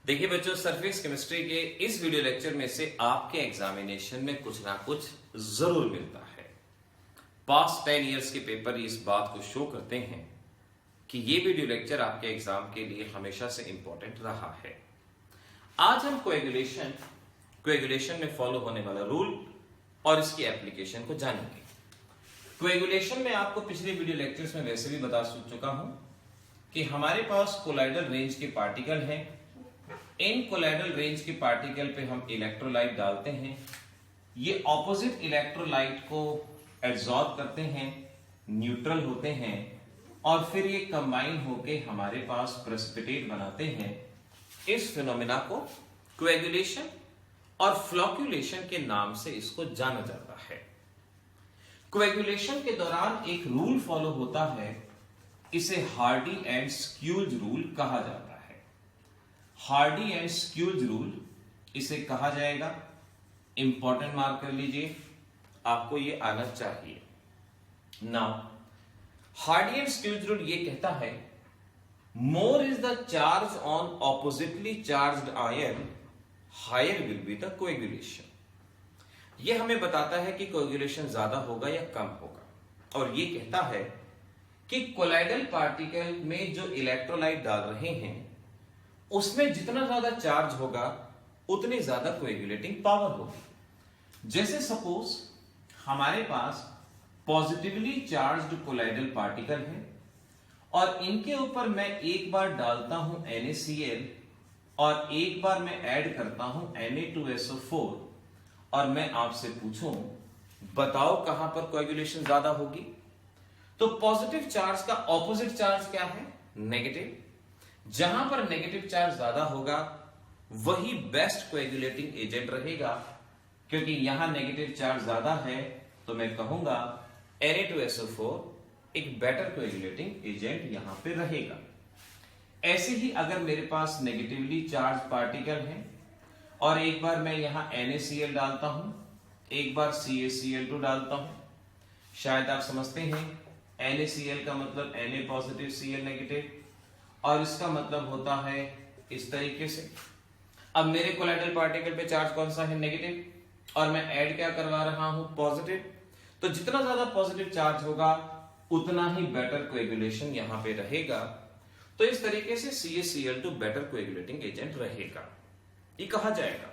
देखिए बच्चों, surface chemistry के इस वीडियो लेक्चर में से आपके एग्जामिनेशन में कुछ ना कुछ जरूर मिलता है। पास्ट 10 इयर्स के पेपर इस बात को शो करते हैं कि ये वीडियो लेक्चर आपके एग्जाम के लिए हमेशा से इंपॉर्टेंट रहा है। आज हम कोएगुलेशन में फॉलो होने वाला रूल और इसकी एप्लीकेशन को जानेंगे। कोएगुलेशन में आपको पिछले वीडियो लेक्चर्स में वैसे भी बता चुका हूं कि हमारे पास कोलाइडल रेंज के पार्टिकल हैं। इन कोलाइडल रेंज के पार्टिकल पे हम इलेक्ट्रोलाइट डालते हैं, ये ऑपोजिट इलेक्ट्रोलाइट को एब्जॉर्ब करते हैं, न्यूट्रल होते हैं और फिर ये कंबाइन होके हमारे पास प्रेसिपिटेट बनाते हैं। इस फिनोमेना को कोएगुलेशन और फ्लोक्यूलेशन के नाम से इसको जाना जाता है। कोएगुलेशन के दौरान एक रूल फॉलो होता है, इसे हार्डी एंड स्क्यूल्ज रूल कहा जाता है। हार्डी एंड स्क्यूल्ज रूल इसे कहा जाएगा। इंपॉर्टेंट मार्क कर लीजिए, आपको ये आना चाहिए। Now Hardy and Schulze rule ये कहता है, more is the charge on oppositely charged ion, higher will be the coagulation. ये हमें बताता है कि कोएगुलेशन ज्यादा होगा या कम होगा, और ये कहता है कि कोलाइडल पार्टिकल में जो इलेक्ट्रोलाइट डाल रहे हैं उसमें जितना ज्यादा चार्ज होगा उतनी ज्यादा कोएगुलेटिंग पावर होगी। जैसे सपोज हमारे पास पॉजिटिवली चार्ज्ड कोलाइडल पार्टिकल है और इनके ऊपर मैं एक बार डालता हूं NaCl और एक बार मैं ऐड करता हूं Na2SO4 और मैं आपसे पूछूं बताओ कहां पर कोएगुलेशन ज्यादा होगी, तो पॉजिटिव चार्ज का ऑपोजिट चार्ज क्या है? नेगेटिव। जहां पर नेगेटिव चार्ज ज्यादा होगा वही बेस्ट कोएगुलेटिंग एजेंट रहेगा, क्योंकि यहां नेगेटिव चार्ज ज्यादा है तो मैं कहूंगा Na2SO4 एक बेटर कोएगुलेटिंग एजेंट यहां पे रहेगा। ऐसे ही अगर मेरे पास नेगेटिवली चार्ज पार्टिकल है और एक बार मैं यहां NaCl डालता हूं, एक बार CaCl2 डालता हूं, शायद आप समझते हैं NaCl का मतलब Na पॉजिटिव Cl नेगेटिव, और इसका मतलब होता है इस तरीके से। अब मेरे कोलाइडल पार्टिकल पे चार्ज कौन सा है? नेगेटिव, और मैं ऐड क्या करवा रहा हूं? पॉजिटिव। तो जितना ज्यादा पॉजिटिव चार्ज होगा उतना ही बेटर कोएगुलेशन यहां पे रहेगा। तो इस तरीके से CaCl2 बेटर कोएगुलेटिंग एजेंट रहेगा, ये कहा जाएगा।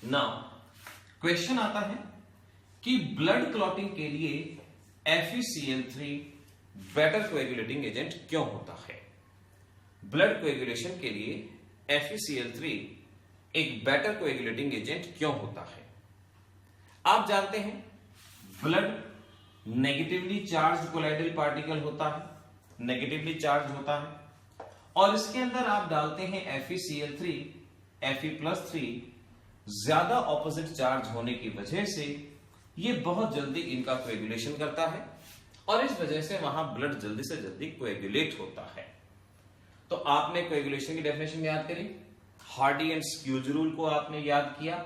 नाउ क्वेश्चन आता है कि ब्लड क्लॉटिंग के लिए FeCl3 बेटर कोएगुलेटिंग एजेंट क्यों होता है? ब्लड कोएगुलेशन के लिए FeCl3 एक बेटर कोएगुलेटिंग एजेंट क्यों होता है? आप जानते हैं blood negatively charged colloidal particle होता है, नेगेटिवली चार्ज होता है, और इसके अंदर आप डालते हैं FeCl3, Fe+3, ज्यादा ऑपोजिट चार्ज होने की वजह से ये बहुत जल्दी इनका कोएगुलेशन करता है और इस वजह से वहां ब्लड जल्दी से जल्दी कोएगुलेट होता है। तो आपने कोएगुलेशन की डेफिनेशन याद करी, हार्डी एंड स्क्यूल्ज रूल को आपने याद किया,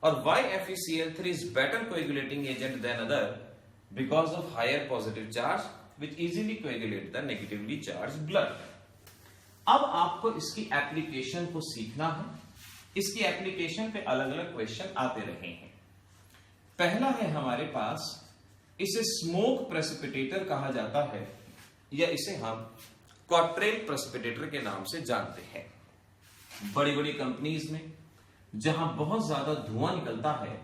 और why FeCl3 is better coagulating agent than other? Because of higher positive charge which easily coagulate the negatively charged blood. अब आपको इसकी एप्लीकेशन को सीखना है। इसकी एप्लीकेशन पे अलग अलग क्वेश्चन आते रहे हैं। पहला है हमारे पास, इसे स्मोक प्रेसिपिटेटर कहा जाता है, या इसे हम क्वार्ट्रेल प्रेसिपिटेटर के नाम से जानते हैं। बड़ी बड़ी कंपनीज में जहां बहुत ज्यादा धुआं निकलता है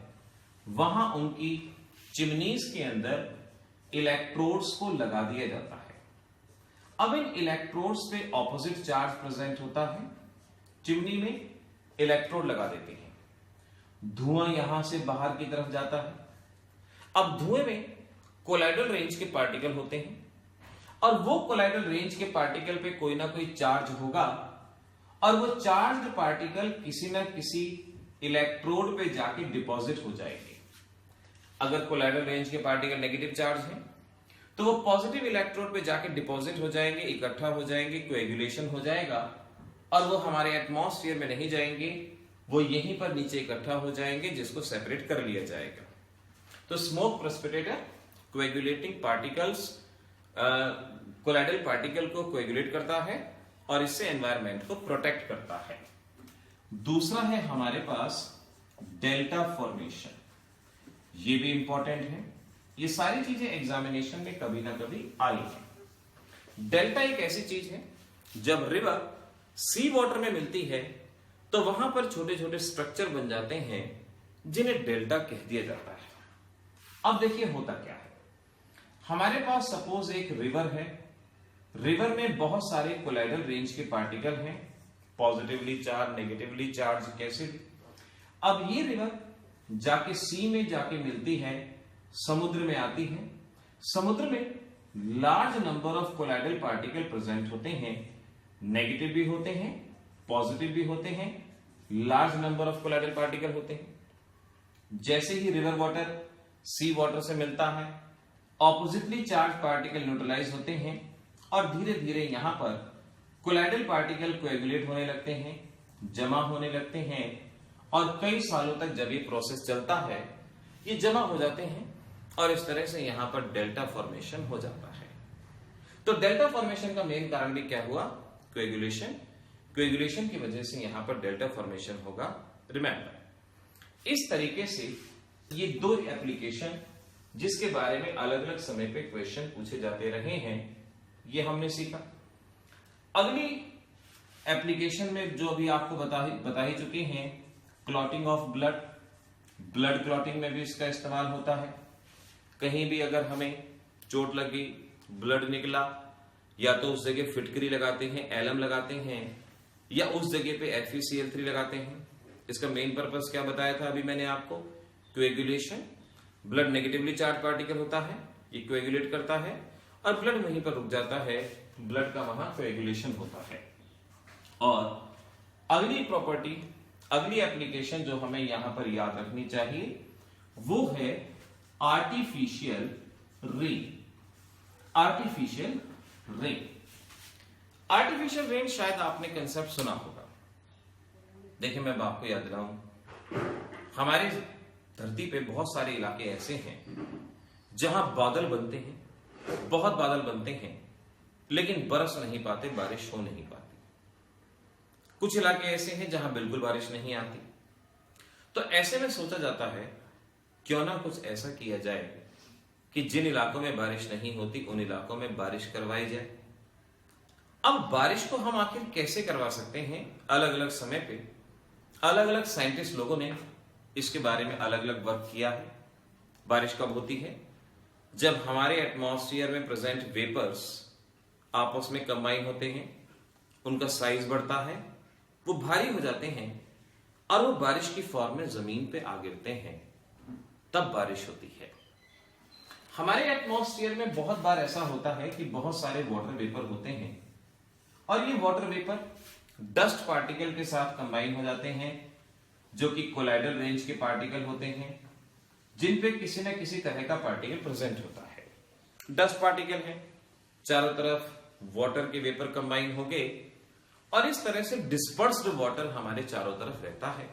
वहां उनकी चिमनीज के अंदर इलेक्ट्रोड्स को लगा दिया जाता है। अब इन इलेक्ट्रोड्स पे ऑपोजिट चार्ज प्रेजेंट होता है, चिमनी में इलेक्ट्रोड लगा देते हैं, धुआं यहां से बाहर की तरफ जाता है। अब धुएं में कोलाइडल रेंज के पार्टिकल होते हैं और वो कोलाइडल रेंज के पार्टिकल पे कोई ना कोई चार्ज होगा, और वो चार्ज्ड पार्टिकल किसी ना किसी इलेक्ट्रोड पे जाके डिपॉजिट हो जाएंगे। अगर कोलाइडल रेंज के पार्टिकल नेगेटिव चार्ज हैं तो वो पॉजिटिव इलेक्ट्रोड पे जाके डिपॉजिट हो जाएंगे, इकट्ठा हो जाएंगे, कोएगुलेशन हो जाएगा, और वो हमारे एटमॉस्फेयर में नहीं जाएंगे, वो यहीं पर नीचे इकट्ठा हो जाएंगे, जिसको सेपरेट कर लिया जाएगा। तो smoke precipitator coagulating particles, colloidal particle को कोएगुलेट करता है और इससे एनवायरनमेंट को प्रोटेक्ट करता है। दूसरा है हमारे पास डेल्टा फॉर्मेशन, ये भी इंपॉर्टेंट है। ये सारी चीजें एग्जामिनेशन में कभी ना कभी आई है। डेल्टा एक ऐसी चीज है, जब रिवर सी वाटर में मिलती है तो वहां पर छोटे छोटे स्ट्रक्चर बन जाते हैं जिन्हें डेल्टा कह दिया जाता है। अब देखिए होता क्या है, हमारे पास सपोज एक रिवर है, रिवर में बहुत सारे कोलाइडल रेंज के पार्टिकल हैं, पॉजिटिवली चार्ज, नेगेटिवली चार्ज, कैसे भी। अब ये रिवर जाके सी में जाके मिलती है, समुद्र में आती है, समुद्र में large number of colloidal particle present होते हैं, नेगेटिव भी होते हैं, पॉजिटिव भी होते हैं, large number of colloidal particle होते हैं। जैसे ही रिवर वाटर सी वाटर से मिलता है, ऑपोजिटली चार्ज पार्टिकल न्यूट्रलाइज होते हैं और धीरे धीरे यहां पर कोलाइडल पार्टिकल कोएगुलेट होने लगते हैं, जमा होने लगते हैं, और कई सालों तक जब ये प्रोसेस चलता है ये जमा हो जाते हैं और इस तरह से यहां पर डेल्टा फॉर्मेशन हो जाता है। तो डेल्टा फॉर्मेशन का मेन कारण भी क्या हुआ, कोएगुलेशन। कोएगुलेशन की वजह से यहां पर डेल्टा फॉर्मेशन होगा। रिमेंबर, इस तरीके से ये दो एप्लीकेशन जिसके बारे में अलग अलग समय पे क्वेश्चन पूछे जाते रहे हैं, ये हमने सीखा। अगली एप्लीकेशन में जो अभी आपको बता ही चुके हैं, clotting of blood, blood clotting में भी इसका इस्तेमाल होता है। कहीं भी अगर हमें चोट लगी, ब्लड निकला, या तो उस जगह फिटकरी लगाते हैं, एलम लगाते हैं, या उस जगह पे FeCl3 लगाते हैं। इसका मेन पर्पस क्या बताया था अभी मैंने आपको, coagulation. Blood negatively charge particle होता है, ये कोएगुलेट करता है और ब्लड वहीं पर रुक जाता है, ब्लड का वहां कोएगुलेशन होता है। और अगली प्रॉपर्टी, अगली एप्लीकेशन जो हमें यहां पर याद रखनी चाहिए वो है artificial rain. Artificial rain, artificial rain शायद आपने कंसेप्ट सुना होगा। देखिए मैं आपको याद दिलाऊं, हमारे धरती पे बहुत सारे इलाके ऐसे हैं जहां बादल बनते हैं, बहुत बादल बनते हैं, लेकिन बरस नहीं पाते, बारिश हो नहीं पाती। कुछ इलाके ऐसे हैं जहां बिल्कुल बारिश नहीं आती। तो ऐसे में सोचा जाता है क्यों ना कुछ ऐसा किया जाए कि जिन इलाकों में बारिश नहीं होती उन इलाकों में बारिश करवाई जाए। अब बारिश को हम आखिर कैसे करवा सकते हैं, अलग अलग समय पे अलग अलग साइंटिस्ट लोगों ने इसके बारे में अलग अलग वर्क किया है। बारिश कब होती है, जब हमारे एटमॉस्फेयर में प्रेजेंट वेपर्स आपस में कंबाइन होते हैं, उनका साइज बढ़ता है, वो भारी हो जाते हैं और वो बारिश की फॉर्म में जमीन पे आ गिरते हैं, तब बारिश होती है। हमारे एटमॉस्फेयर में बहुत बार ऐसा होता है कि बहुत सारे वाटर वेपर होते हैं और ये वाटर वेपर डस्ट पार्टिकल के साथ कंबाइन हो जाते हैं, जो कि कोलाइडल रेंज के पार्टिकल होते हैं, जिन पे किसी न किसी तरह का पार्टिकल प्रेजेंट होता है। डस्ट पार्टिकल है, चारों तरफ वाटर के वेपर कंबाइन हो गए और इस तरह से डिस्पर्स्ड वाटर हमारे चारों तरफ रहता है।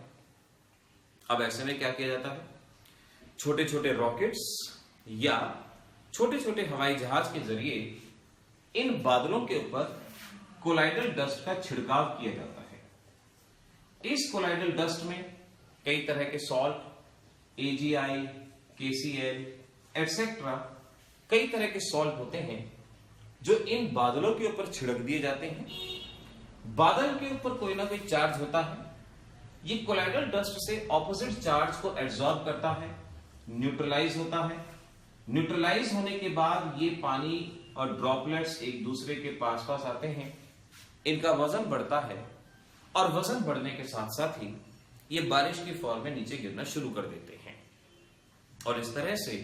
अब ऐसे में क्या किया जाता है, छोटे छोटे रॉकेट्स या छोटे छोटे हवाई जहाज के जरिए इन बादलों के ऊपर कोलाइडल डस्ट का छिड़काव किया जाता है। इस कोलाइडल डस्ट में कई तरह के सॉल्ट, AgI, KCl एटसेट्रा, कई तरह के सॉल्ट होते हैं जो इन बादलों के ऊपर छिड़क दिए जाते हैं। बादल के ऊपर कोई ना कोई चार्ज होता है, ये कोलाइडल डस्ट से ऑपोजिट चार्ज को एब्जॉर्ब करता है, न्यूट्रलाइज होता है। न्यूट्रलाइज होने के बाद ये पानी और ड्रॉपलेट्स एक दूसरे के पास पास आते हैं, इनका वजन बढ़ता है और वजन बढ़ने के साथ साथ ही ये बारिश की फॉर्म में नीचे गिरना शुरू कर देते हैं और इस तरह से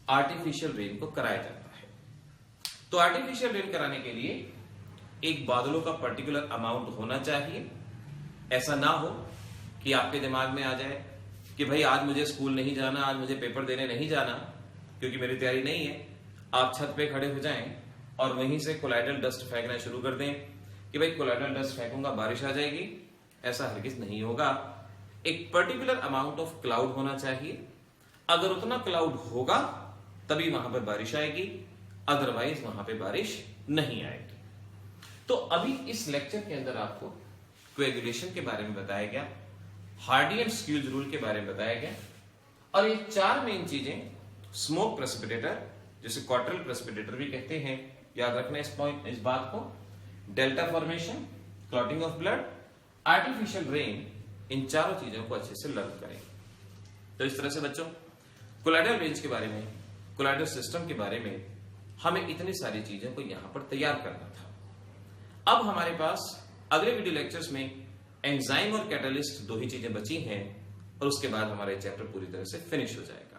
आर्टिफिशियल रेन को कराया जाता है। तो आर्टिफिशियल रेन कराने के लिए एक बादलों का पर्टिकुलर अमाउंट होना चाहिए। ऐसा ना हो कि आपके दिमाग में आ जाए कि भाई आज मुझे स्कूल नहीं जाना, आज मुझे पेपर देने नहीं जाना क्योंकि मेरी तैयारी नहीं है। आप छत पे खड़े हो जाएं और वहीं से कोलाइडल डस्ट फेंकना शुरू कर दें कि भाई कोलाइडल डस्ट फेंकूंगा बारिश आ जाएगी, ऐसा हरगिज नहीं होगा। एक पर्टिकुलर अमाउंट ऑफ क्लाउड होना चाहिए, अगर उतना क्लाउड होगा तभी वहां पर बारिश आएगी, अदरवाइज वहां पे बारिश नहीं आएगी। तो अभी इस लेक्चर के अंदर आपको कोएगुलेशन के बारे में बताया गया, हार्डी एंड स्क्यूज रूल के बारे में बताया गया, और ये 4 मेन चीजें स्मोक प्रेसिपिटेटर, जिसे क्वार्टरल प्रेसिपिटेटर भी कहते हैं, याद रखना इस बात को, delta formation, clotting of blood, artificial rain, इन चारों चीजों को अच्छे से लर्न करें। तो इस तरह से बच्चों कोलाइडल रेंज के बारे में, कोलाइडल सिस्टम के बारे में हमें इतनी सारी चीजों को यहां पर तैयार करना था। अब हमारे पास अगले वीडियो लेक्चर्स में एंजाइम और कैटालिस्ट 2 ही चीजें बची हैं, और उसके बाद हमारा चैप्टर पूरी तरह से फिनिश हो जाएगा।